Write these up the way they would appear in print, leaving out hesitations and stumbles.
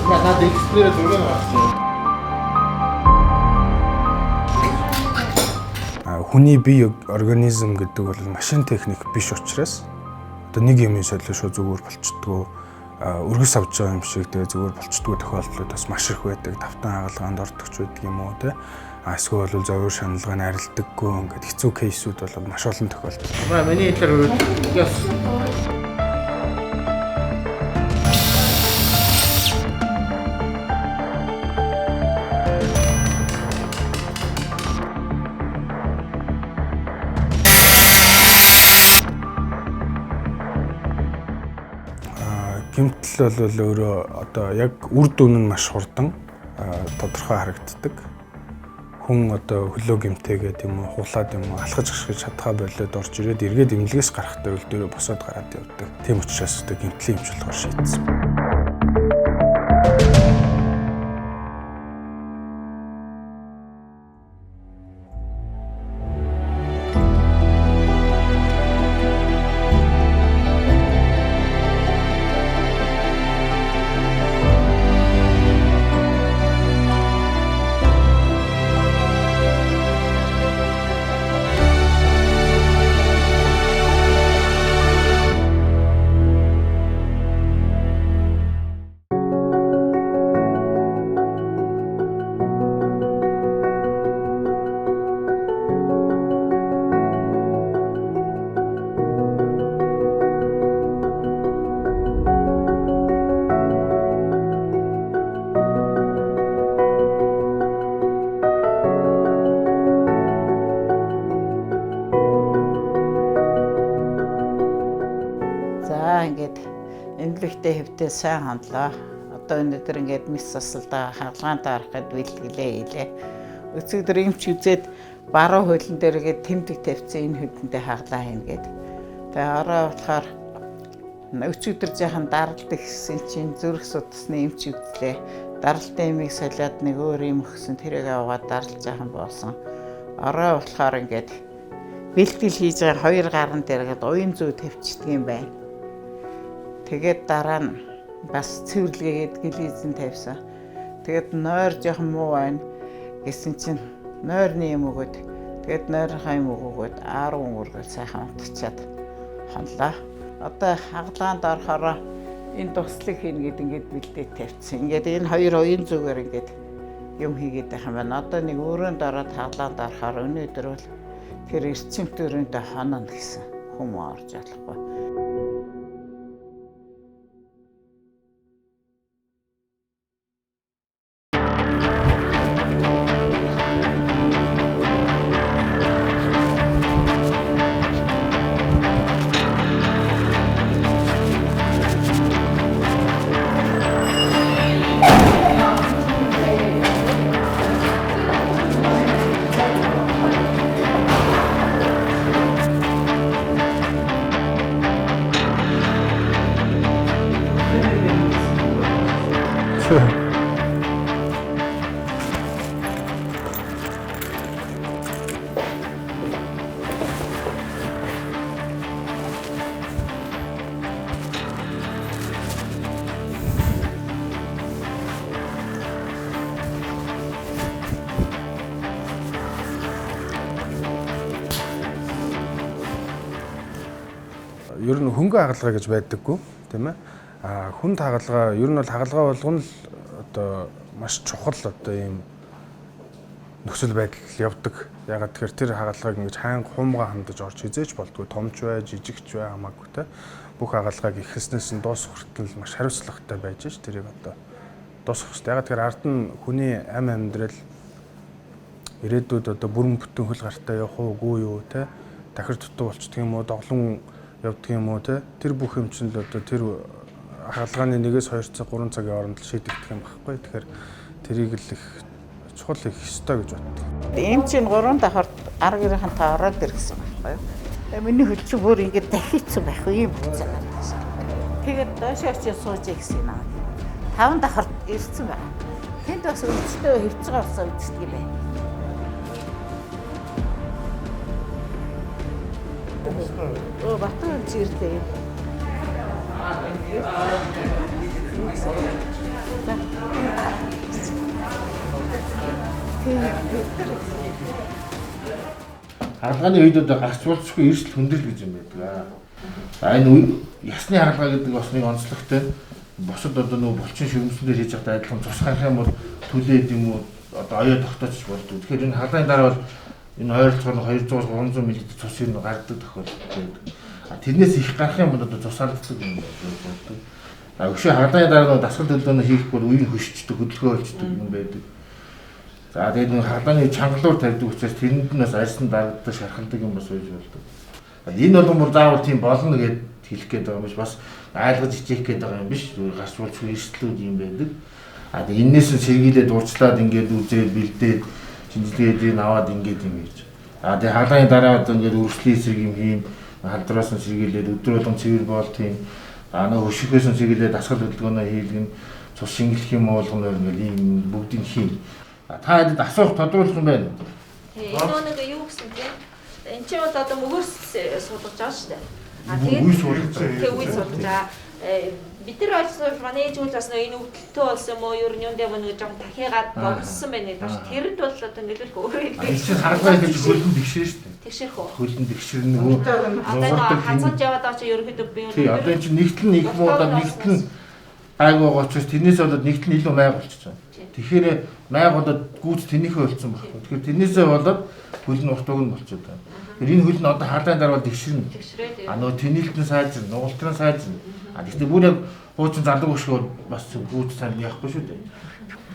Надад экспресс зүгээр байна. Хүний бие организм гэдэг бол машин техник биш учраас одоо нэг юм солио зүгээр болчдгоо өргөс авч байгаа юм шиг тэгээ зүгээр болчдгоо тохиолдлууд бас маш их байдаг. Давтан хагалгаанд ордогч байдаг юм уу те. Эсвэл бол зовир шаналгааны арилдаггүй ингээд хэцүү кейсүүд бол маш олон тохиолддог. Миний хэлээр яс Гэмтэл бол өөрөө одоо яг үр дүн нь маш хурдан тодорхой харагддаг. Хүн одоо хөлөө гэмтээгээд юм уу хуглаад юм уу алхаж ашиглаж чадхаа болоод орж ирээд эргээд эмнэлгээс гарахтаа үл дээрээ босоод гараад явдаг. Тийм учраас одоо гэмтлийн эмчилгээр шийдсэн. Ингээд эмнэлэгтэй хэвтээ сайн хандлаа. Одоо өнөөдөр ингээд мис засалдаа хаалгаантаа харахад бэлтгэлээ хийлээ. Өцөгдөр эмч үзээд баруун хөлн дээр ингээд тэмдэг тавьсан энэ хөдөнтэй хаглаа хийнэ гээд. Тэгээ ороо болохоор өчигдөр жаахан даралдаг гэсэн чинь зүрх судасны эмч үзлээ. Даралтын эмийг солиод нэг өөр юм өгсөн тэрийг аваад даралж жаахан болсон. Ороо болохоор ингээд бэлтгэл хийж байгаа хоёр гарн дээр ингээд уян зүй тавьчихдаг юм байна. Тэгээд дараа нь бас цэвэрлэгээд гэлизэн тавьсан. Тэгээд нойр жоохон муу байна гэсэн чинь нойрны юм өгöd. Тэгээд нойрынхаа юм өгöd 10 үргэл сайхан утчаад ханлаа. Одоо хаглаанд орохороо энэ туслыг хийнэ гэд ингээд бэлдээд тавьчихсан. Ингээд энэ хоёр уян зүгээр ингээд юм хийгээд байх юм байна. Одоо нэг өрөөнд ороод хаглаанд орохоор өнөөдөр бол тэр эрчим төрөндөө хононо гэсэн хүмүүс орж болохгүй. Ер нь хөнгөн хагалгаа гэж байдаггүй тийм ээ. Хүнд хагалгаа ер нь бол хагалгаа болгоно л одоо маш чухал одоо ийм нөхцөл байдал явдаг. Ягаад тэгэхээр тэр хагалгааг ингэж хаанга хумгаа хандаж орж хизээж болдгоо томч бай, жижигч бай хамаагүй те. Бүх хагалгааг ихснээс нь дуусах хүртэл маш хариуцлагатай байж ш тэрийг одоо дуусгах хэрэгтэй. Ягаад тэгэхээр ард нь хүний амь амьдрал ирээдүйд одоо бүрэн бүтэн хөл гартаа явах уугүй юу те. Дахир дутуу болчдөг юм уу, доглон явдаг юм уу те. Тэр бүх юм чинь л одоо тэр хагалгааны 1-2 цаг 3 цагийн хооронд л шийдэгдэх юм багхгүй. Тэгэхээр тэрийг л их чухал их ёстой гэж боддог. Эм чинь 3 давхар арга гэрийнхэнтэй ороод ирсэн байхгүй юу? Тэгээ миний хөл чинь бүр ингэж дахицсан байх юм болсон. Тэгээд доошоо очиж сууж гэсэн юм аа. 5 давхар ирсэн байна. Тэнд бас өвчтөө хөвч байгаа болсон үздэг юм байна. Оо батхан зиртэй. Хаалганы үед одоо гарч болцгүй эрсдэл хүндрэл гэж юм байдаг. За энэ ясны хаалга гэдэг бас нэг онцлогтой. Бусад одоо нөгөө булчин ширмэснээр хийж байхдаа адилхан цус гарах юм бол түлээд юм уу одоо оёо тогтооч болдог. Тэгэхээр энэ хаалганы дараа бол энэ ойролцоогоор 200-300 мл цус юм гардаг тохиолдол байдаг. Тэрнээс их гарах юм бол одоо цус алддаг юм болдог. Өшөө хаалганы дараа нөгөө дасгал төлөвлөгөө хийх бол үеийн хөшчдөг, хөдөлгөөн болчдөг юм байдаг. За тэгээд нэг хаалганы чангалуур тавьдаг учраас тэрэнд нь бас арьсан дарагддаг, шархалдаг юм бас байж болдог. Энэ бол заавал тийм болно гэд хэлэх гээд байгаа юм биш, бас айлгаж хичээх гээд байгаа юм биш. Зүгээр гарч болчихгүй эрсдлүүд юм байдаг. Тэгээд энээс нь сэргийлээд уучлаад ингээд үзээд бэлдээд шинжилгээдийг аваад ингээд юм хийж. Тэгээд хаалганы дараа одоо ингээд үргэлжлэх эсрэг юм хийм, халдраас нь сэргийлээд өдөр болгон цэвэр боол тийм нөгөө хөшгөөс нь сэргийлээд дасгал хөдөлгөөнөө хийлгэн цус шингэлэх юм болгоно ингээд ийм бүгдийг хийм. Та хэд асуух тодруулах юм байна. Энэ нэг юу гэсэн тийм. Энд чинь бол одоо мөгөөс суулгаж байгаа шүү дээ. Үгүй суулгаж тэгээ үгүй суулгаж байгаа. Бид нар ойлгосон манай ээж бол бас энэ өвдөлтөө болсон юм уу? Ер нь юундаа нэг жоохон дахиагаад богссон байна гэдэг байна. Тэрэнд бол одоо нэлээд өөрөө хэлдэг. Энэ чинь харгалаа гэж хөлн тэгшэрнэ шүү дээ. Тэгшэрх үү? Хөлн тэгшэрнэ нөгөө. Одоо хацаж яваад байгаа чи ерөөхдөө би тий одоо энэ чинь нэгтэл нь их муудаа нэгтэл нь гайгүй байгаа учраас тэрнээс болоод нэгтэл нь илүү май болчихж байгаа. Тэгэхээр май болоод гүйц тэнийхээ болцсон байхгүй. Тэгэхээр тэрнээсээ болоод хөлн уртуг нь болчиход байна. Тэгэхээр энэ хөлн одоо хаалганы дараа бол тэгшэрнэ. Нөгөө тэнэлтэн сайжрна, нугалтын сайжрна. Гэхдээ бүр яг хуучин залуу өшгөө бас гүйц сайн яахгүй шүү дээ.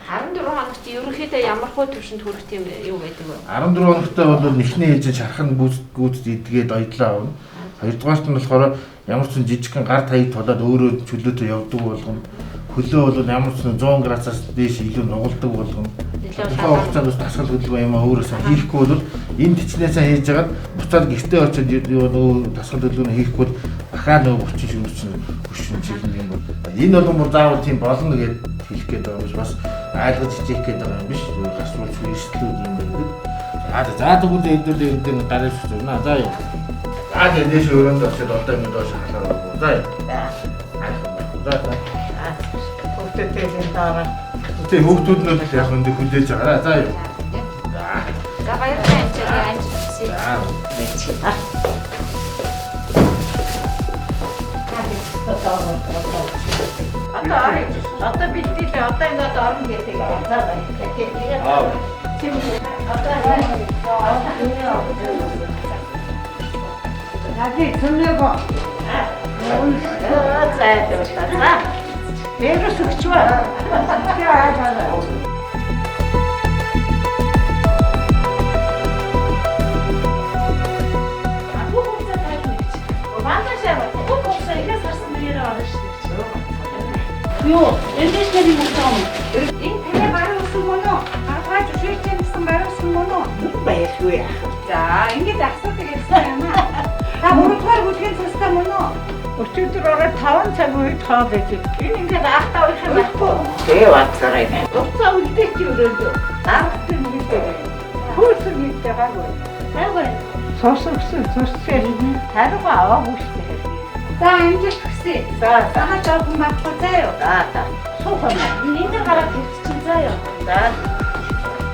14 хоногт ерөнхийдөө ямар хөө төвшөнд хүрэх тийм юу байдаг вэ? 14 хоногтой бол эхний ээлжийн шархан гүйцэд идгээд оёдлоо авна. Хоёрдугаарт нь болохоор ямар ч жижигхэн гар таяг тулаад өөрөө чөлөөтэй явдаг болгоно. Хөлөө бол ямар ч 100 градусаас дээш илүү нугалдаг болгоно. Тэгэхээр хугацаанд бас дасгал хөдөлгөөн юм өөрөөсөө хийхгүй бол энэ төчнээсээ хийж хагаад буцаад гэртээ очиод нөгөө дасгал хөдөлгөөн хийхгүй бол дахиад нөгөө булчин шүмжин хөшин чиглэн юм бол энэ бол мөр заавал тийм болно гэж хэлэх гээд байгаа юм биш бас айлгаж хичээх гээд байгаа юм биш гарч болж эрсдлүүд юм байдаг. За тэгвэл эдгээр гараж зүрнэ. За юу. Дээш өрөөнд очиод одоо ингэ доош халаа. За юу. За. Хүүхдүүдийн дараа. Тэгээ хүүхдүүд нь яг энэ хүлээж байгаа. За юу. За баярлалаа энэ амжилт. Одоо бидний одоо ингээд орно гэдэг юм. За баярлалаа. Тийм одоо Наги түнэго. За. Вирус өгчвэ. Юу, эндээс нэг юм байна. Энэ таны гараа өсөн мөн үү? Гараа жишээж гэсэн гараа өсөн мөн үү? Баяргүй. За, ингэж асуудаг гэсэн юм аа. Та бүрдгээр бүлгийн цустай мөн үү? Өчигдөр ороод 5 цаг үед хоол идэх. Энэ ингэж ахтаа уйх юм байхгүй. Тэгээ бацарай нэ. Уцаа үлдээч өрөөдөө. Дарахтын үлдээ. Хөөсөн үлдээ гаагүй. Гаагүй. Цусгээр хариугаа аваагүй шүү дээ. За, ингэж гүсээ. За, санаа жоохон батгүй заяа. За. Суухан. Энийг гараад ирчихсэн заяа. За.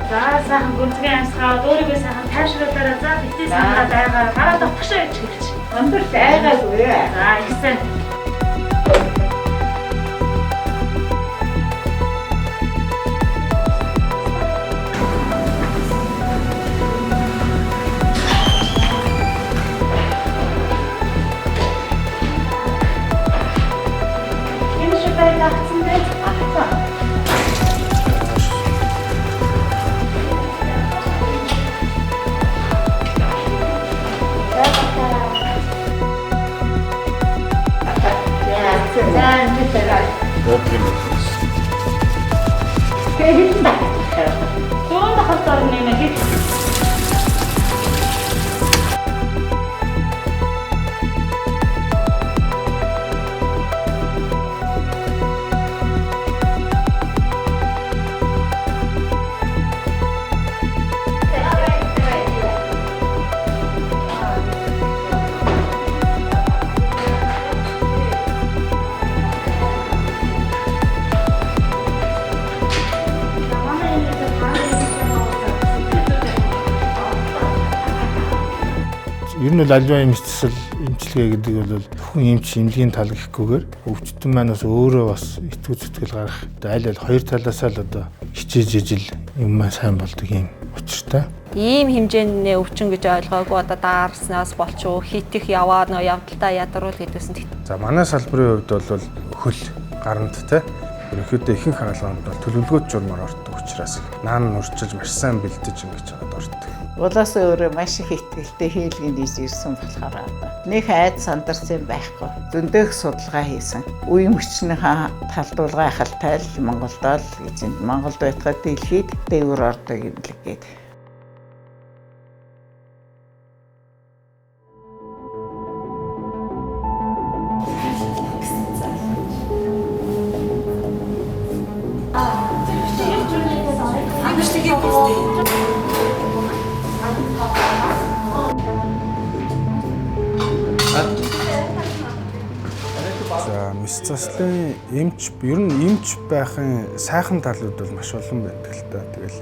За, сайхан гүнзгий амсгаад өөрийгөө сайхан тайвшруулаарай. За, битээ санаа дайгаа гараад авчихшаа гэж хэлчих. Өндөр дайгаагүй. За, ихсэн. Энэ шидай нагцсан дээ. Ахсан. Зүүн хатар нэмэх. Ер нь бол аливаа эмчсэл эмчилгээ гэдэг бол хүн эмч эмнэлгийн тал гэхгүйгээр өвчтөн маань бас өөрөө бас итгүү зүтгэл гарах аль хоёр талаасаа л одоо хичээж ижил юм маань сайн болдог юм учиртай. Ийм хэмжээний өвчин гэж ойлгоогүй одоо даарснаас болчихоо хитэх яваа нөө явдалтай ядаруул гэдгсэн. За манай салбарын хувьд бол хөл гаранд те ерөнхийдөө ихэнх хаалганд бол төлөвлөгөөт журмаар ордог учраас наан нурчилж маш сайн бэлдэж ингэж чад ордог. Улаас өөрөө маш их ихтэй хийлгэнд ирсэн болохоор нэг айд сандарсан байхгүй. Зөндөөх судалгаа хийсэн. Үе мөчнийхээ талдуулга ахалтай л Монголд л эзэн Монголд байтгаад дэлхийд дэвэр ордог юм л гээд. За мэс заслын эмч ер нь эмч байхын сайхан талууд бол маш олон байдаг л та. Тэгэл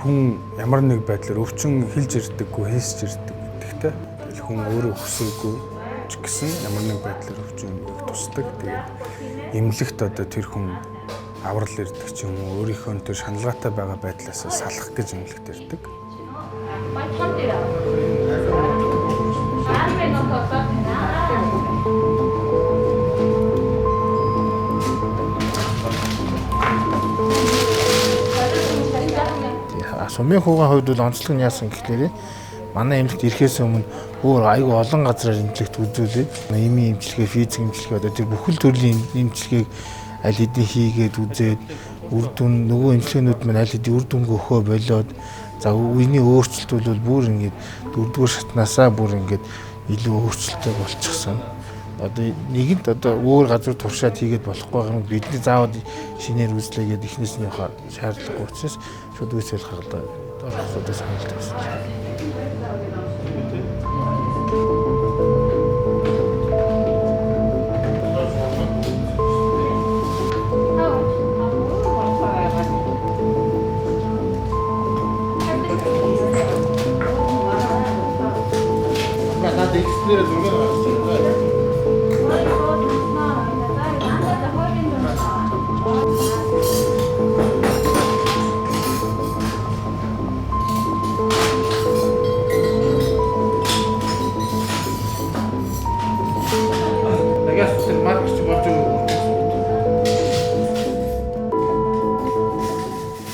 хүн ямар нэг байдлаар өвчин хилж ирдэггүй, хийсч ирдэг гэдэгтэй. Тэгэл хүн өөрөө хүсээгүй ч гэсэн ямар нэг байдлаар өвчин тусдаг. Тэгээд эмнэлэгт одоо тэр хүн аврал ирдэг ч юм уу өөрийнхөө тэр шаналгаатай байгаа байдлаас салах гэж эмнэлэгт ирдэг. Сумын хүүгийн хувьд бол онцлог нь яасан гэхлээр манай эмнэлэгт ирэхээс өмнө өөр айгүй олон газраар эмнэлэгт үзүүлээд эмийн эмчилгээ, физик эмчилгээ одоо тэр бүхэл төрлийн эмчилгээг аль хэдийн хийгээд үзээд үр дүн нөгөө эмчилгээнүүд маань аль хэдийн үр дүнг өгөө болоод за үений өөрчлөлт бол бүр ингээд 4-р шатнаасаа бүр ингээд илүү өөрчлөлттэй болчихсон. Одоо нэгэнт одоо өөр газар туршаад хийгээд болохгүй юм бидний заавал шинээр үзлээгээд эхнээс нь явах шаардлагагүй учраас шууд үсэл хагалгаа ороход саналтай байсан. Надад эксплорер зүгээр байна.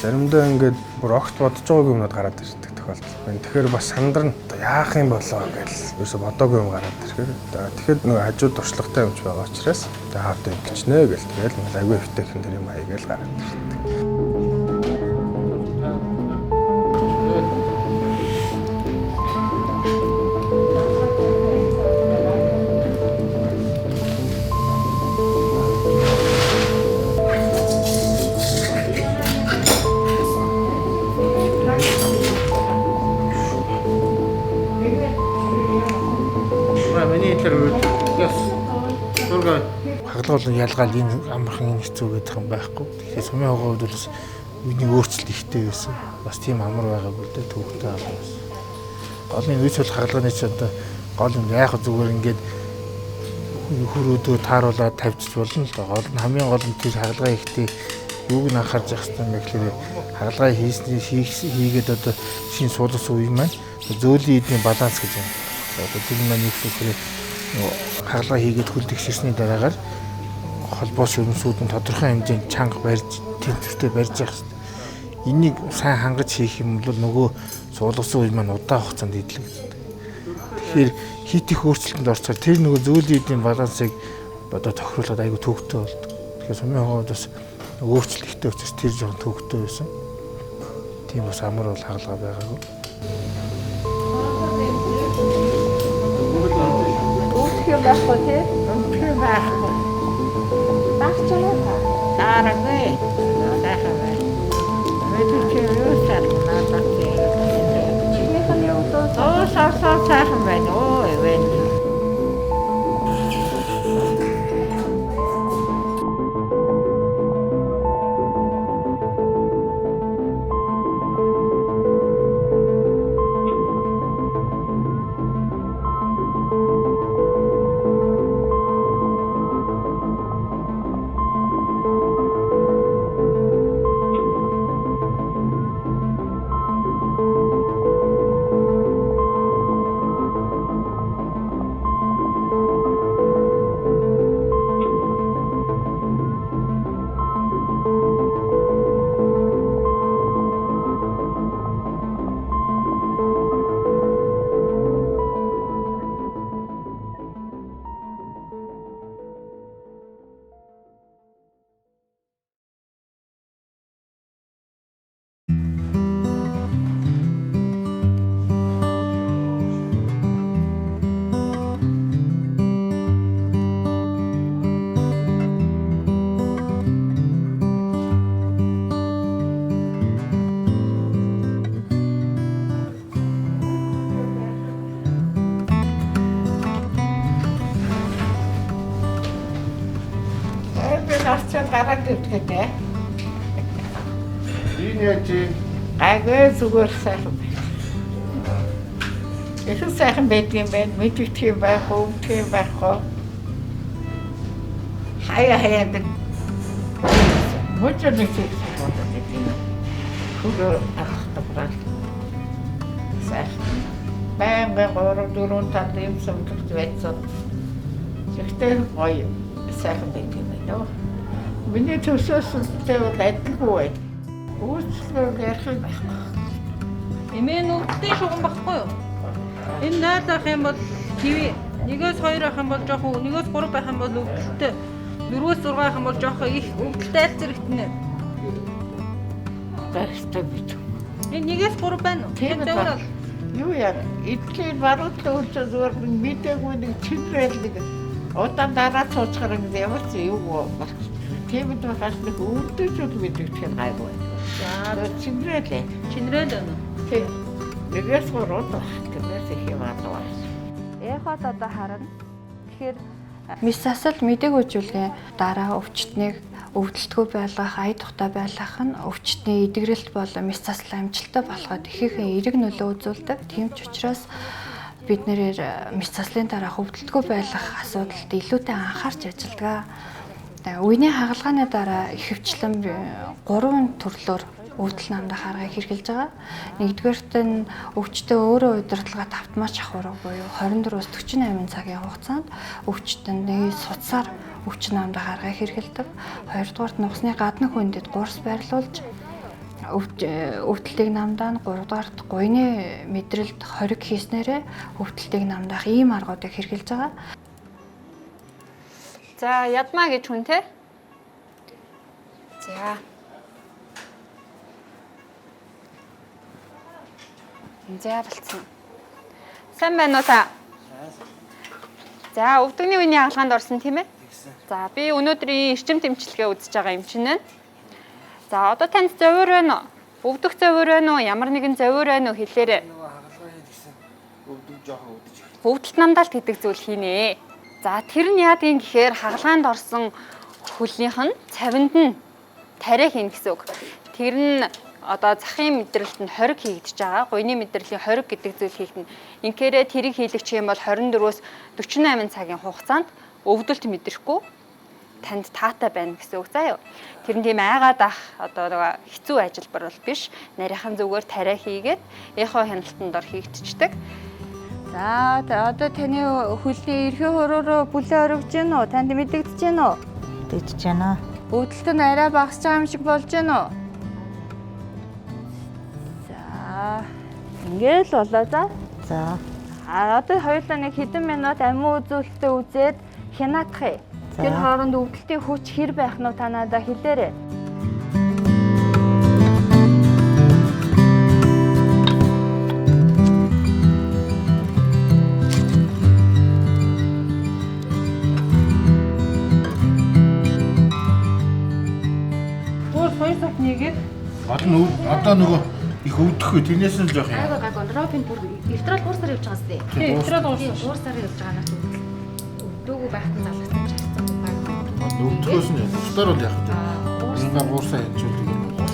Заримдаа ингээд бүр огт бодож байгаагүй юмнууд гараад ирдэг тохиолдол байна. Тэгэхээр бас сандрна яах юм болоо гэж ерөөсө бодоогүй юм гараад ирэхээр тэгэхээр нөгөө хажууд туршлагатай юмч байгаа учраас хаад ингэчнэ гэл тэгэл аягүй өвтэйхэн тэр юм аягаал гараад ирдэг. Хагалгаа болон ялгаал энэ амархан хэцүү гэдэг юм байхгүй. Тэгэхээр сумын хувьд бол бас үеийн өөрчлөлт ихтэй байсан. Бас тийм амар байгаагүй л дээ төвхтэй байгаас. Гол нь үеч бол хагалгааны ч одоо гол нь яг зүгээр ингээд хөрөөдөө тааруулаад тавьчих болно л да. Гол нь хамгийн гол нь тэр хагалгаа ихтэй юуг нь анхаарч явах хэрэгтэй юм гэхлээр хагалгаа хийгээд одоо шинэ суулгасан үе маань зөөлөн эдний баланс гэж байна. Одоо тэр маань юу гэхээр хагалгаа хийгээд хөл тэгшэрсний дараагаар холбоо ширмсүүд нь тодорхой хэмжээнд чанга барьж тэнцвэртэй барьж явах хэрэгтэй. Энийг сайн хангаж хийх юм бол нөгөө суулгасан үе маань удаан хугацаанд идэлгддэг. Тэгэхээр хит их өөрчлөлтөнд орцоор тэр нөгөө зөөлөн эдний балансыг одоо тохируулахад айгүй төвөгтэй болдог. Тэгэхээр сумын хувьд бас өөрчлөлт ихтэй учраас тэр жоохон төвөгтэй байсан. Тийм бас амар бол хагалгаа байгаагүй. Байхгүй тий? Өндөр байхгүй. Багчаа. Дараагүй. Дараагүй. Мэдээч юу надад тий. Чинийхэн юу тоо сайхан байна. Оо эвэн. гараад ирдэг дээ. Энэ яаж Гайгүй зүгээр сайхан байна. Их сайхан байдгийн байна. Мэдвэх юм байх, өвдөх юм байх гоо. Хаяад мөчөд нэг зүйл бодож байна. Хөрөө ахтабрал. Сайхан. Баян 3-4 юм сумдагч байсан. Тэгтээ гоё сайхан байдгийн байна. Миний төсөөс бол адилгүй байна. Үүсэлээр ярих юм байхгүй. Эмээ нүдтэй шугам багхгүй юу? Энэ наадах юм бол kiwi 1-2 ах юм бол жоохон 1-3 байх юм бол өвдөлттэй 4-6 ах юм бол жоохон их өвдөлттэй аль зэрэгтнэ. Баяртай бит. Энэ 1-3 байна уу? Тийм зөвөр бол юу яа эдгээр баруудлаа үлчээ зүгээр мэдээгүй нэг чинрэл нэг удаан дараа цуцгараа ямар ч юу болох. Тийм л бас нэг өвдөж үл мэддэг тийм гайгүй. За чинрэлээ. Чинрэл байна уу? Тийм. Нэгээс гурав тэгээс их юм аа. Эхот одоо харна. Тэгэхээр мис засал мэдээг үзүүлгээ дараа өвчтнийг өвдөлтгүй байлгах, ая тухтай байлгах нь өвчтний эдгэрэлт болон мис засал амжилттай болоход ихээхэн эерэг нөлөө үзүүлдэг. Тийм ч учраас бид нэр мис заслын дараах өвдөлтгүй байлгах асуудалд илүүтэй анхаарч ажилладаг. Үеийн хагалгааны дараа ихэвчлэн 3 төрлөөр өвдөл намдаа харгыг хэрэгжилж байгаа. Нэгдүгээрт нь өвчтөө өөрөө удирдлагаа автомат шахуурга буюу 24-өөс 48 цагийн хугацаанд өвчтөний судсаар өвчин намдаа харгыг хэрэгэлдэг. Хоёрдугаарт нугасны гадна хүндэд гурс байрлуулж өвдөлтийг намдаана. Гуравдугаарт гуйны мэдрэлд хориг хийснээрээ өвдөлтийг намдаах ийм аргуудыг хэрэгжилж байгаа. За ядмаа гэж хүн те. За. За болцсон. Сайн байна уу та? За өвдөгний үеийн хаалганд орсон тийм ээ? За би өнөөдрийн эрчим тэмчилгээ үзэж байгаа юм чинь байна. За одоо танд зовир байна уу? Өвдөх зовир байна уу? Ямар нэгэн зовир байна уу хэлээрэй. Өвдөлт намдаалт гэдэг зүйл хийнэ. За тэр нь яадгийн гэхээр хагалгаанд орсон хөлнийх нь цавинд нь тариа хийн гэсэн үг. Тэр нь одоо захын мэдрэлт нь хориг хийгдэж байгаа. Гуйны мэдрэлийн хориг гэдэг зүйл хийгдэнэ. Инкээрээ тэрийг хийлэгч юм бол 24-өөс 48 цагийн хугацаанд өвдөлт мэдрэхгүй танд таатай байна гэсэн үг заа юу. Тэр нь тийм айгаад ах одоо хэцүү ажилбар бол биш. Нарийнхан зүгээр тариа хийгээд эхо хяналтанд ор хийгдчихдэг. За одоо таны хөлний эрхээ хөрөөрөө бүлээ орогдож байна уу? Танд мэдэгдэж байна уу? Мэдэгдэж байна. Өвдөлт нь арай багасч байгаа юм шиг болж байна уу? За ингээл болоо за. За. Одоо хоёулаа нэг хэдэн минут амин үзүүлэлтээ үзээд хянаатах юм. Тэр хооронд өвдөлтийн хүч хэр байх нь та надад хэлээрэй. Одоо нөгөө их өвдөхгүй тэрнээс нь л жоох юм. Гайгүй Робин бүр эвтрал 3 сар явж байгаа сте. Тийм, эвтрал 3 сар явж байгаа надад өвдөөгүй байхад залгасан ч харцсан. Өвдөхөөс нь өвдөр бол яах вэ? Ингээ 3 сар хэмжүүлдэг юм байна.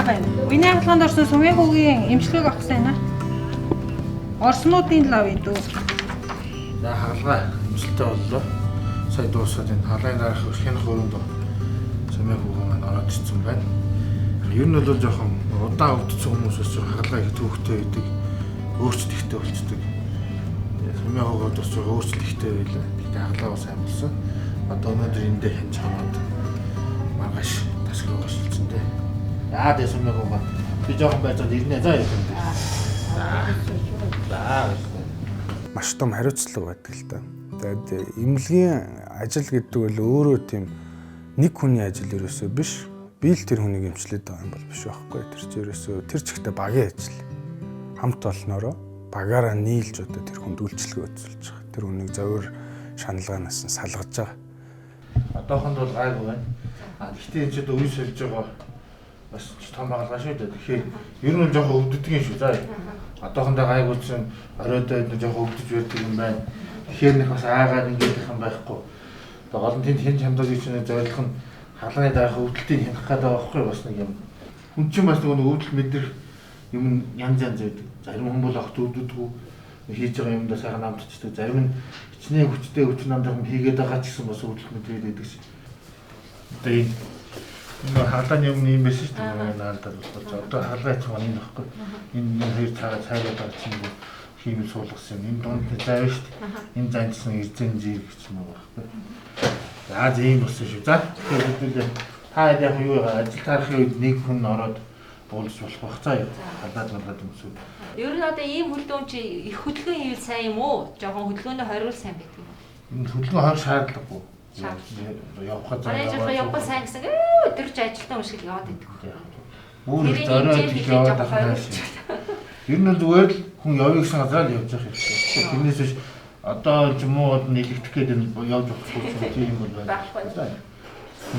Байна. Үеийн хаалганд орсон сумын хүүгийн эмчилгээг авах сайн аа. Орснуудын лав идүү. За хаалгаа эмчилтэй боллоо. Сая дуусаад энэ хаалгын дараах хянах өрөөнд сумын хүүг маань ороод ирсэн байна. Ер нь бол жоохон удаан өвдсөн хүмүүсээс жоохон хаалгаа их төвхтэй байдаг. Өөрчлөлттэй болцдог. Сумын хүүгод бас жоохон өөрчлөлттэй байлаа. Тэгтээ хаалгаа бас сайн болсон. Одоо өнөөдөр эндээ хянж ханаад маргааш тасгал угаашилсан дээ. Яа дэс сумын хүүг би жоохон байцаад ирнэ заа юм. За. Маш том хариуцлага байдаг л та. Тэгээд эмнэлгийн ажил гэдэг бол өөрөө тийм нэг хүний ажил ерөөсөө биш. Би л тэр хүнийг эмчлээд байгаа юм бол биш байхгүй. Тэр чинь ерөөсөө тэр чигтээ багийн ажил. Хамт олноороо багаараа нийлж одоо тэр хүнд үйлчлэгээ үзүүлж байгаа. Тэр хүнийг зовир шаналгаанаас нь салгаж байгаа. Одоохонд бол гайгүй байна. Гэхдээ энэ ч одоо үе сольж байгаа бас том хаалгаа шүү дээ. Тэгэхээр ер нь жоохон өвддөг юм шүү. За Одоохондоо гайгуулсан оройдоо жоохон өвдөж байдаг юм байна. Тэгэхээр нэг бас аагаар ингээд их юм байхгүй. Тэгээ гол нь тэнд хэн чамдагч чинь зорилго нь хаалганы дараах өвдөлтийг хянах гэдэг байхгүй бас нэг юм. Хүн чинь бас нэг өвдөл мэдрэх юм янз янз байдаг. Зарим хүн бол огт өвддөггүй хийж байгаа юмдаа сайхан намтчдаг. Зарим нь хичнээн хүчтэй өвч намдах юм хийгээд байгаа ч гэсэн бас өвдөл мэдрээд байдаг шээ. Одоо энэ хаалгааны юм юм биш шүү дээ. Наалдаад болж одоо хаалгаа чинь энэ байхгүй. Энэ хоёр цагаа цайгаад байгаа чинь хиймэл суулгасан юм. Энэ дунд нь зайв шүү дээ. Энэ занчсан эрдэн зээг гэж юм байгаа байхгүй. За тийм болсон шүү. За тэгэхээр та яг юу ажил тарахын үед нэг хүн ороод уулз болох бах цаа юу. Халаад өмсөв. Ер нь одоо ийм хөдөлгөөн чи их хөдөлгөөн хийвэл сайн юм уу? Жохон хөдөлгөөндөө хоригвол сайн байдаг юм. Энэ хөдөлгөөн хорих шаардлагагүй. Явахад заа. Явах сайн гэсэн өдөрч ажилтан шиг яваад байдаг. Бүр зориод яваад байгаа юм. Ер нь зүгээр л хүн явъя гэсэн газар л явж байгаа хэрэгтэй. Тэрнээс биш одоо ч юм уу нэлэгдэх гээд явж болохгүй тийм юм байна.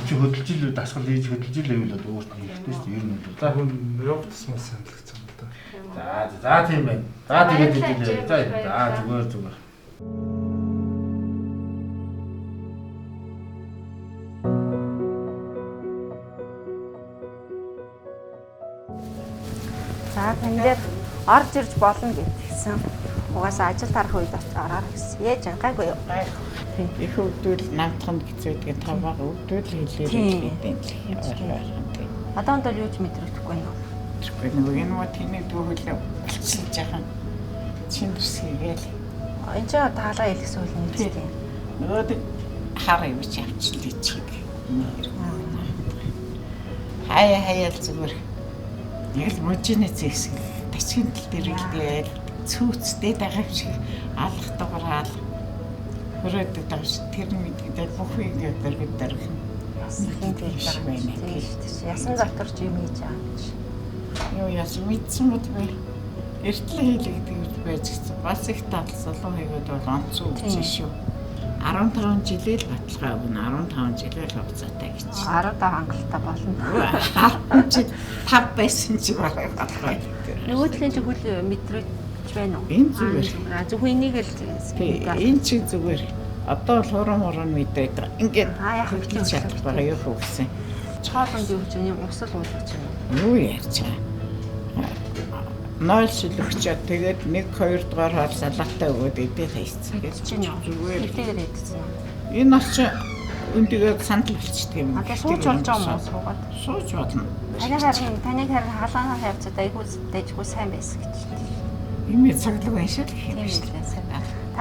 Чи хөдөлж ил дасгал хийж хөдөлж ил байвал өөрт нь хэрэгтэй шүү дээ. Ер нь бол. За хүн явагдсан мас санагдсан юм да. За тийм байна. За тэгээд хэлээ. За зүгээр. За тань дээр орж ирж болно гэсэн. Угаасаа ажил тарах үед ороо гэсэн. Ээж гайгүй юу? Их өвдөл намтханд гэцээдгээ таваа өвдөл хэлээд Одоонд л юуж мэдрэгдэхгүй юм. Тэгэхгүй нэг юм тиймээ дүүхэлээ болчихж байгаа. Чиндэрсгээл. Энд ч таалаа хэлсэн үл нэгтэй. Нөгөө хар ивч авчлаа чиг. Хаяа зүгээр. Яг л мужины зэсэг тасгийн тал дээр илгээл цүүцтэй байгаа юм шиг алах дугаараа хөрөөд тавш тэр мэдээд бүх юм дээр бид дэрхэн. Ясан дотор ч юм хийж байгаа юм чи. Юу яасан мэдсэн мэт бай. Эртлээ хийлэгдэг гэж байж гисэн. Бас их талсалуу хийгээд бол онцгой үгүй шүү. 15 жилээр баталгаа өгнө. 15 жилээр хугацаатай гэж. 15 хангалттай болно. 5 байсан чи барай баталгаа. Нөгөөдлийн чи хөл мэдрэж байна уу? Энэ зүгээр. Зөвхөн энийг л энэ чи зүгээр. Одоо л хорон мэдээд ингээд яах вэ гэж чадахгүй юу гэсэн. Чоолонд юу гэж юм усал уулгаж байна. Юу ярьж байгаа. 0 шилэгчээд тэгээд 1 2 дугаар хол салаатай өгөөд идээд хайцсан гэж чинь зүгээр. Тэгтээр идсэн. Энэ бас чи өндөөгөө сандал болчихдөг юм. Одоо сууж болж байгаа юм уу суугаад? Сууж болно. Таныг харин халаанаа хавцад айгуул дэжгүй сайн байсан гэж. Имээ цаглаг байна шүү дээ. Тийм шүү дээ.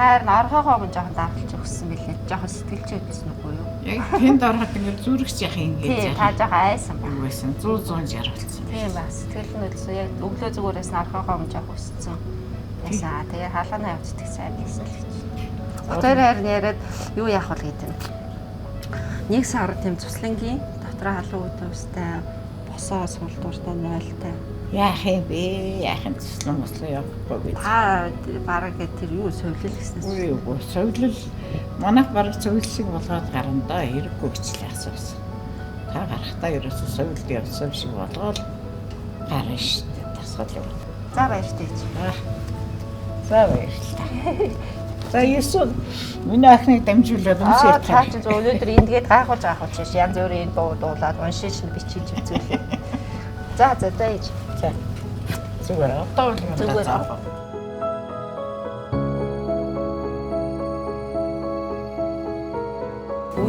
Та харин орхоогоо жоохон даргалж өгсөн билээ. Жоохон сэтгэлж өгсөн үгүй юу? Яг тэнд ороход ингээд зүрхч яах юм гэж. Тийм та жоохон айсан байна. Юу байсан 100 болсон. Тийм ба сэтгэл нь өлсөө яг өглөө зүгээрээс нь орхоогоо жоохон өссөн. Ясаа тэгээ халаанаа явцдаг сайн байсан л гэж. Одоо харин яриад юу яах вэ гэдэг нь. Нэг сар тийм цуслангийн дотроо халуун үүдтэй босоо суулдууртай 0-тай. Яах юм бэ? Яахан цуслан явахгүй. Та бараг тэр юу совлил гэснээс. Үгүй совлил манайх бараг совлил шиг болгоод гарандаа хэрэггүй гэчлээ асуусан. Та гарахтаа ерөөсөө совлил явсан шиг болгоод гарна шүү дээ. Тасгал юм. За баяртай. За баярлалаа. За ясон миний ахныг дамжуулаад өмсөж та чи өнөөдөр эндгээд гайхуулж чиш янз бүрийн энэ дуулаад уншиж бичиж үзүүлээ. За дайж. За. Зүгээр одоо л юм даа.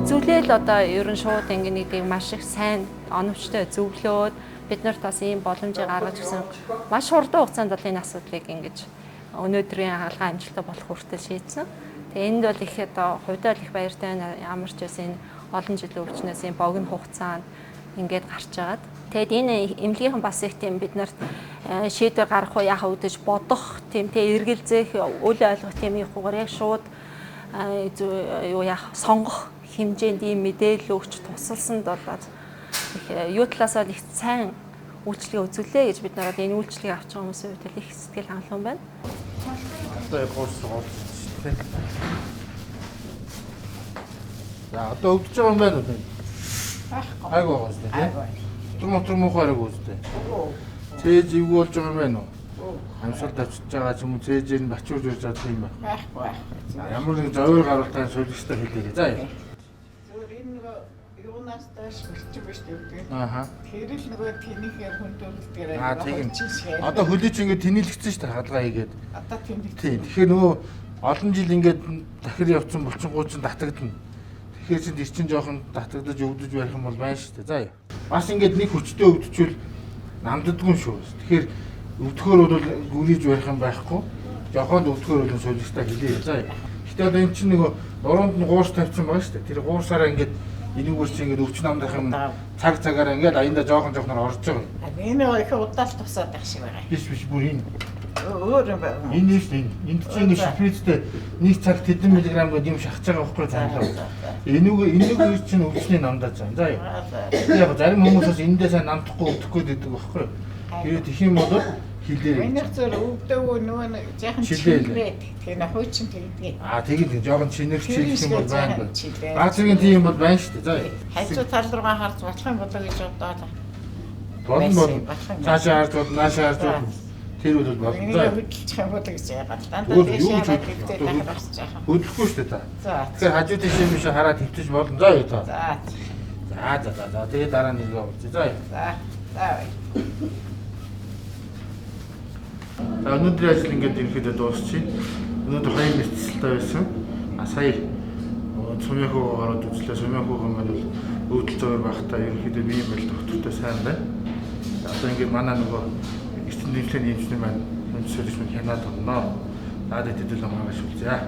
Үзүүлэл одоо ер нь шууд ингэ нэг маш их сайн оновчтой зөвлөөд бид нарт бас ийм боломжийг гаргаж өгсөн. Маш хурдан хугацаанд бол энэ асуудлыг ингэж өнөөдрийн хаалгаа амжилттай болох хүртэл шийдсэн. Тэгээ энд бол их одоо хувьдаа их баяртай ямар ч байсан энэ олон жилийн өвчнөөс ийм богино хугацаанд ингээд гарч байгаад. Тэгэд энэ эмнэлгийнхэн бас их тийм бид нарт шийдвэр гаргах уу яхаа үдэж бодох тийм тэ эргэлзэх үл ойлгох тийм ихгүйгээр яг шууд юу яах сонгох хэмжээнд ийм мэдээлэл өгч тусалсанд бол их юу талаасаа их сайн үйлчлэгээ үзүүлээ гэж бид нараад энэ үйлчлэгийг авч байгаа хүмүүсийн хувьд их сэтгэл хангалуун байна. Одоо гурс тийм. За одоо өвдөж байгаа юм байна уу? Айгуу гоос тийм. Мотор муухайг үзтээ. Цээж ивгүй болж байгаа юм байна уу? Амьсгал тавьчихж байгаа ч юм уу цээжээр нь бачуурж урж чадах юм байна. Байхгүй. Ямар нэг зовёр гаралтаа солигчтой хэлээрэй. За яа. Зүгээр энэ нөгөө юунаас тааш болчих биш үү? Ааха. Тэр л нөгөө тэнийхээр хүндүүлдгээрээ. Тийм. Одоо хөлөөч ингээд тэнэлэгдсэн шүү дээ хаалгаа хийгээд. Одоо тэнэлэгдсэн. Тийм. Тэгэхээр нөгөө олон жил ингээд дахир явцсан булчингууд чинь татагдана. Тэгэхээр чинь тэр чинь жоохон татагдаж өвдөж байх юм бол байна шүү дээ. За яа. Бас ингээд нэг хүчтэй өвдчихвэл намддаггүй шүү. Тэгэхээр өвдөхөр бол гүрийж байх юм байхгүй. Жохоонд өвдөхөр бол солигчтой хэлээ. За яа. Гэтэ одоо эн чинь нөгөө нуруунд нь гуурс тавьсан байгаа шүү дээ. Тэр гуурсаараа ингээд энэгээр чинь ингээд өвч намдах юм цаг цагаараа ингээд аяндаа жоохон орж байгаа. Энэ их удаал тусаад байх шиг байгаа. Биш бүр энэ. Өөр юм байна. Энэ шүү дээ. Энд чинь шиприцтэй нэг цаг тэдэн миллиграм гэдэг юм шахаж байгаа байхгүй цаанаа. Энийг чинь өвчний намдаж байгаа. За яа. Яг зарим хүмүүс бас эндээ сайн намдахгүй өвдөхгүй гэдэг байхгүй. Тэгээд тийх юм бол хилээ. Энийг зөв өвдөөгүй нөгөө жаахан чилээ. Тэгэхээр хуучин тэгдэг. Тэгээд жоохон чинэрч хийх юм бол байна. Баазгийн тийм бол байна шүү дээ. За яа. Хажуу тал руугаа харж болох юм болоо гэж бодоод. Болно. Цаашаа харж бод, наашаа харж бод. Тэр бол болно. За хөдөлчих юм болоо гэж яагаад дандаа тийш хараад тэгтээ дахиад байгаа. Хөдлөхгүй шүү дээ та. За. Тэгэхээр хажуу тийш юм шиг хараад хөвтөж болно. За яа та. За. Тэгээд дараа нь илүү болж. За яа. За. Өнөөдөр ажил ингээд ерөөдөө дуусчих. Өнөөдөр 2 мэдээлэлтэй байсан. Сая Сумьяхуу гараад үзлээ. Сумьяхууг маань бол өвдөл зовёр багтаа ерөөдөө бие бэл доктортой сайн байна. Одоо ингээд манай нөгөө эцэн нэмлэний эмчнэр маань эмчсэрч минь хянаад онноо. Надад хэдэл амгаач үлзээ.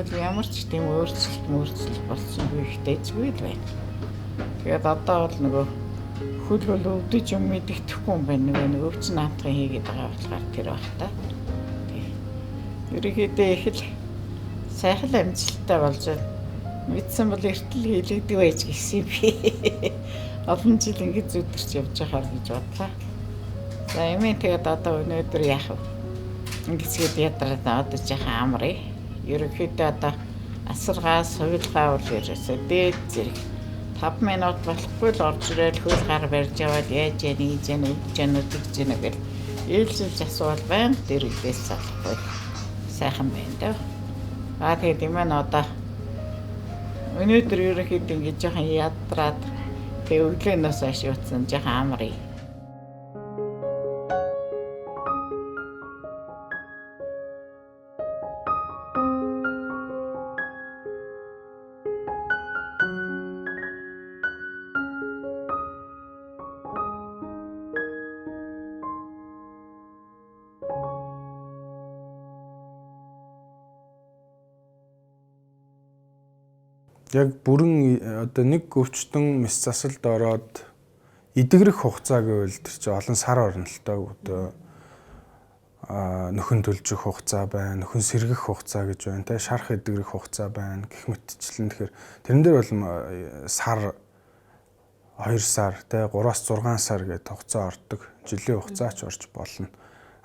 Ямар ч тийм өөрчлөлт болсон үетэй зүгээр л байна. Тэгээд одоо бол нөгөө хөл бол өвдөж юм мэддэхгүй юм байна. Нөгөө өвч наадхын хийгээд байгаа болохоор тэр бах та. Ерөнхийдөө их л сайхан амжилттай болж байна. Мэдсэн бол эртэл хийлэгдэг байж гисэн би. Олон жил ингэж зүдэрч явж байхаар гэж бодлаа. За эмээ тэгээд одоо өнөөдөр яах вэ? Ингэсгээд ядраад одоо жаахан амрыг. Ерөнхийдөө одоо асаргаа, сувилгаа бол ерөөсөө дээд зэрэг 5 минут болохгүй л орж ирэл хөл гар барьж яваад яаж яа хийж яа үдж яа гэж гэл ээлжилж асуувал байна. Тэр үдээс салахгүй сайхан байна даа. Тэгээд юм одоо өнөөдөр ерөнхийдөө ингэж жаахан ядраад тэг өглөөнөөс хойш утсан жаахан амрыг. Яг бүрэн одоо нэг өвчтөн мэс засалд ороод идэгрэх хугацаа гэвэл тэр чинь олон сар орно л доо. Одоо нөхөн төлжих хугацаа байна, нөхөн сэргэх хугацаа гэж байна, тэ шарах идэгрэх хугацаа байна гэх мэтчлэн тэгэхээр тэрэн дээр бол сар 2 сар тэ 3-аас 6 сар гэдэг хугацаа ордог. Жилийн хугацаач орж болно.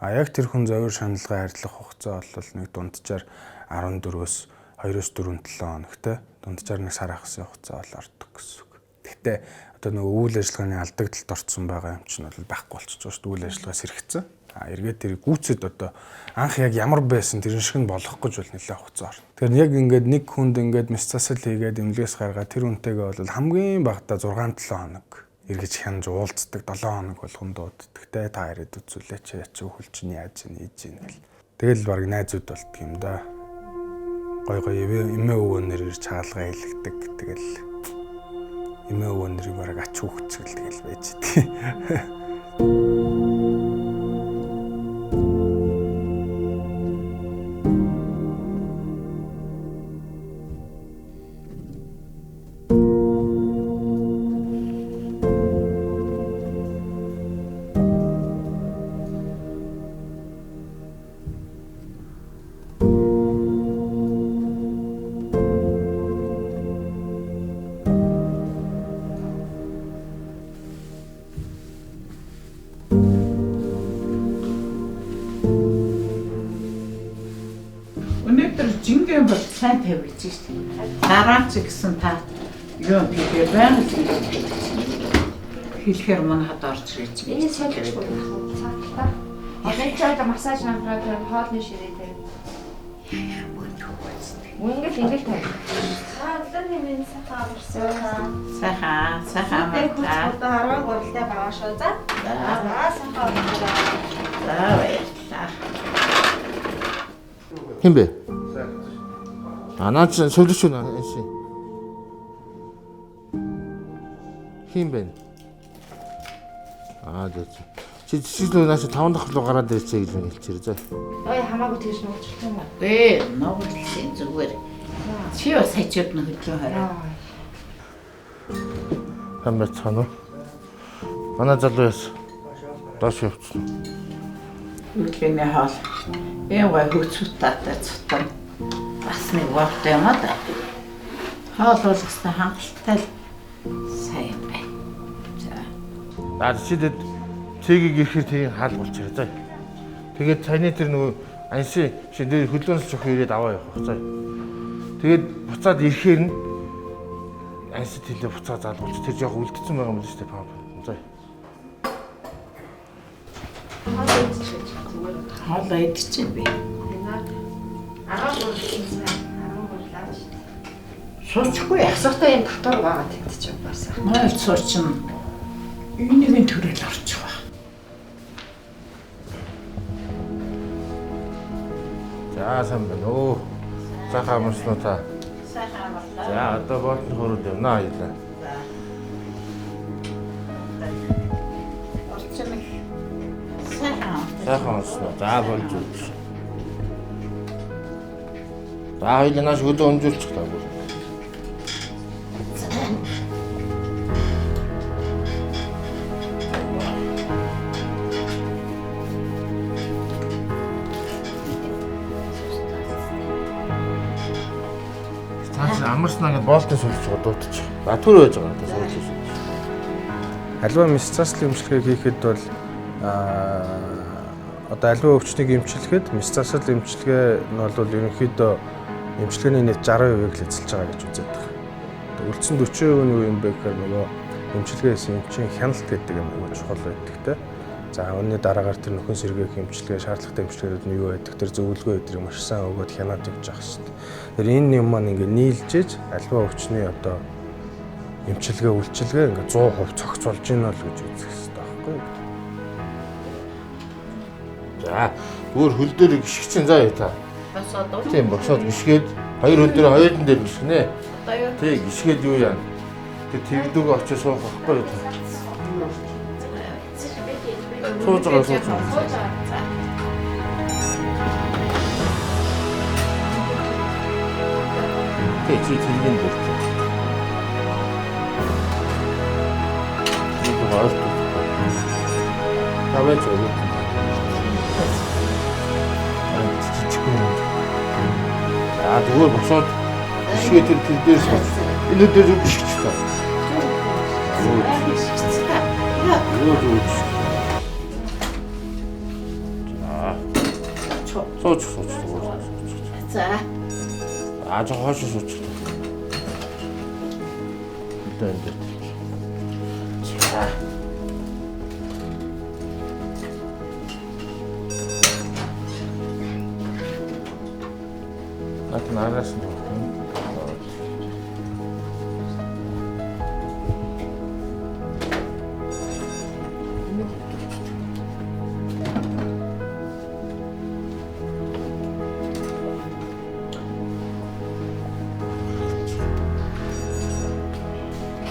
Яг тэр хүн зовир шаналгаа харьлах хугацаа бол нэг дунджаар 14-өөс 2-4 хоногтэй дунджаар нэг сар ахсан хугацаа бол ордог гэсэн үг. Гэхдээ одоо нөгөө үйл ажиллагааны алдагдлалд орсон байгаа юм чинь бол байхгүй болчихж байгаа шүү дээ. Үйл ажиллагаа сэрхсэн. Эргээд тэр гүйцэд одоо анх яг ямар байсан тэр шиг нь болох гэж бол нэлээд хугацаа орно. Тэгэхээр яг ингээд нэг хүнд ингээд мэс засал хийгээд эмнэлгээс гаргаад тэр үнтэйгээ бол хамгийн багадаа 6-7 хоног эргэж хянаж уулздаг 7 хоног болгон дууддаг. Тэ та ирээд үзүүлээч яач хөл чинь яаж хийж ийн гэл. Тэгэл баг найзууд болдго юм да. Гой эмээ өвгөнөр ирж хаалгаа хэлэгдэг. Тэгэл эмээ өвгөнөрийг бараг ач хүүхцгэл тэгэл байж дээ. Шингэн бол сайн тавьж шүү дээ. Дараа ч гэсэн та юу хийгээ байнга хэлэхэр манайхад орж ирж байна. Энэ солих байна. Одоо ч массаж намраад хоолны ширээ дээр. Ингээл тавь. Одоо нэмэн сайхан амарсан. Сайхан амарсан. Одоо 13-тай байгаа шүү. За. Сайхан амарсан. За баярлалаа. Хин бэ? Наад чинь сувлч юу наа энэ. Хин бэ? Чи жишээлбэл нааш 5 дахь руу гараад ирчихэ гэж хэлчихэр заа. Ой хамаагүй тэгж нуугчлаа юм аа. Нуугчлаа зүгээр. Чи бас хажууд нь хөдлөө хараа. Хамбат цаана. Манай залуу яс. Доош явчихсан. Үлгэний хаал. Эвгай хөцөттэй цутан. Бас нэг вахтай юм аа. Хаал бол хэвээр хангалттай сайн байна. Наад чидэд цэгийг ирэхээр тийм хаал болчихоо заа. Тэгээд цайны тэр нөгөө анси шинээр хөлөөнс чөх ирээд аваа явах заа. Тэгээд буцаад ирэхээр нь анси тэлээ буцаа залгуулж тэр жоох үлдсэн байгаа юм л шүү дээ памп. Заа. Хаал идчихсэн би. Суучгүй ясахтай юм татвар байгаа тэгтэж яваасаа. Мал суучин энийг төрөл орчих ба. За сайн байна уу. Сайхан амарсан уу та? Сайхан амарлаа. За одоо боотны хөрөд явна аялаа. Орчин сайхан. Сайхан амарсан. За болж үз. За хоёул нааш хөлөө өнжүүлчих таа. Амарснаа гэж боолтын суулж дуудчих. За түр байж байгаа надад суулж. Аливаа мис заслын эмчилгээг хийхэд бол одоо аливаа өвчнийг эмчилгээд мис заслын эмчилгээ нь бол ерөнхийдөө эмчилгээний нийт 60%-ийг л эзэлж байгаа гэж үздэг. Тэгээ үлдсэн 40% нь юу юм бэ гэхээр нөгөө эмчилгээс эмчийн хяналт гэдэг юм аягүй чухал байдаг те. За өнөөний дараагаар тэр нөхөн сэргээх эмчилгээ, шаардлагатай эмчилгээнүүд нь юу байдаг? Тэр зөвлөгөө өдрийг маш сайн өгөөд хянаад явж байгаа шүү дээ. Тэр энэ юм маань ингээ нийлжээж аливаа өвчний одоо эмчилгээ, үйлчилгээ ингээ 100% цогцолж ийн л гэж үзэх хэрэгтэй байхгүй юу? За өөр хөл дээр гიშгчин заа юу та. Босоод уу? Тийм босоод гიშгээд хоёр хөл дээр хоёулын дээр гიშгэнэ. Одоо юу? Тий гიშгээд юу яа. Тэг тэгдүүг очиж суух байхгүй юу? Сууж байгаа. Тэг чи тэргэн дээр. Юу байгаа вэ? Таваач уу? Зүгээр босоод гიშгээ тэр дээрс энэ дээр юу гიშгч таа. Юу. Сууч. За. Ааж хоош сууч. Үлдэн дээр. За. Нараас нь.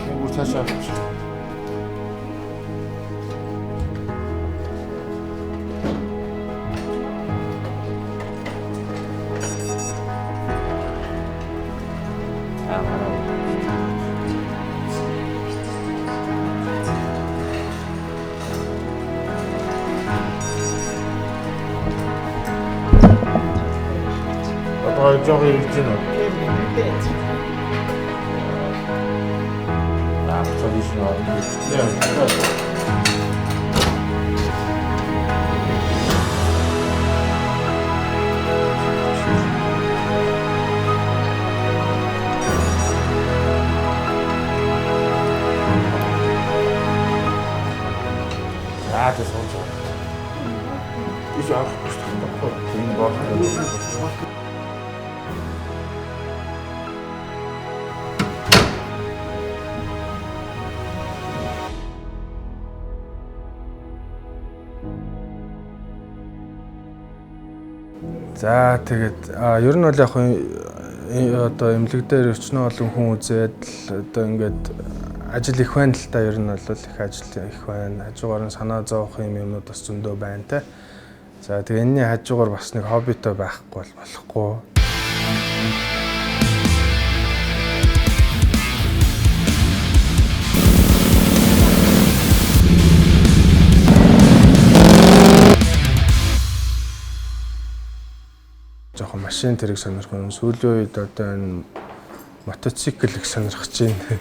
Юу цаашаа. Одоо жоох ирж байна уу? Traditional. За тэгээд ер нь бол яг одоо эмнэлэг дээр өчнөө олон хүн үзээд одоо ингээд ажил их байна л та ер нь бол их ажил их байна. Хажуугаар нь санаа зовох юмнууд бас зөндөө байна те. За тэгээд энэний хажуугаар бас нэг хоббитой байхгүй бол болохгүй. Жохон машин тэрэг сонирх нь сүүлийн үед одоо энэ мотоцикл их сонирхож байна.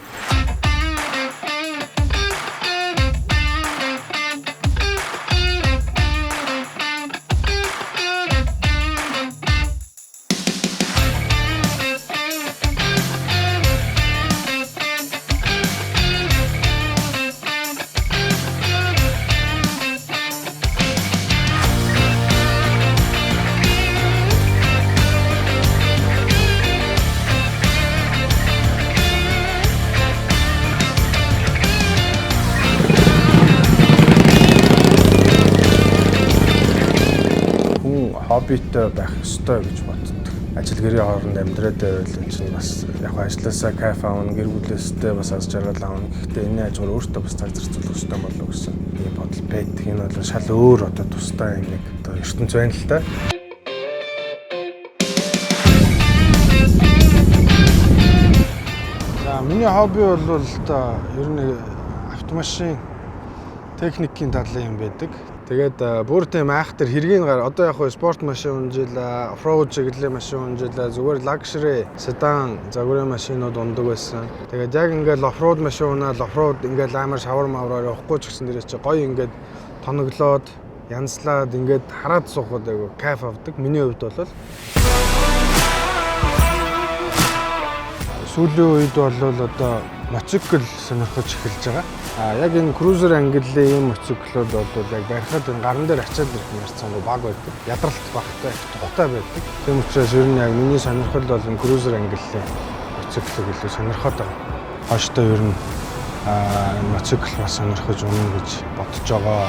Хоббитой байх ёстой гэж боддог. Ажил гэрийн хооронд амьдраад байвал энэ чинь бас яг ажилласаа кайф аавна, гэр бүлээсээ бас аз жаргал аавна. Гэхдээ энэ ажгаар өөртөө бас цаг зарцуулах ёстой болов гэсэн ийм бодол байдаг. Энэ бол шал өөр одоо тусдаа нэг одоо ертөнц байна л та. За миний хобби бол ер нь автомашин техникийн талын юм байдаг. Тэгээд бүр тийм айхтар хэргийн гар одоо яг спорт машин унжила, офроуд чиглэлийн машин унжила, зүгээр luxury sedan загварын машинууд ундаг байсан. Тэгээд яг ингээл офроуд машин унаад офроуд ингээл амар шавар мавраар явахгүй ч гэсэн дээрээ чи гоё ингээд тоноглоод, янзлаад ингээд хараад суухад айгу кайф авдаг. Миний хувьд бол сүүлийн үед бол одоо мотоцикл сонирхож эхэлж байгаа. Яг энэ крузер ангиллын ийм мотоциклууд бол яг барихад энэ гаран дээр ачаад ирэх марцсангүй баг байдаг. Ядралт багтай, тухтай байдаг. Тийм учраас ер нь яг миний сонирхол бол энэ крузер ангиллын мотоциклыг илүү сонирхоод байгаа. Хойштоо ер нь мотоцикл бас сонирхож унах гэж бодож байгаа.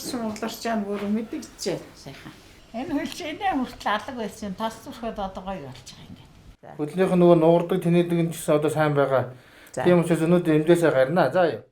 Нууларч яа бүр мэдэгчээ сайхан. Энэ хөлчөний хүртэл алга байсан. Тас зүрхэд одоо гоё болж байгаа юм. Хөдөлнийх нь нөгөө нуурдаг тэнэдэг нь ч гэсэн одоо сайн байгаа. Тийм учраас өнөөдөр эмдээсээ гарнаа. За юу.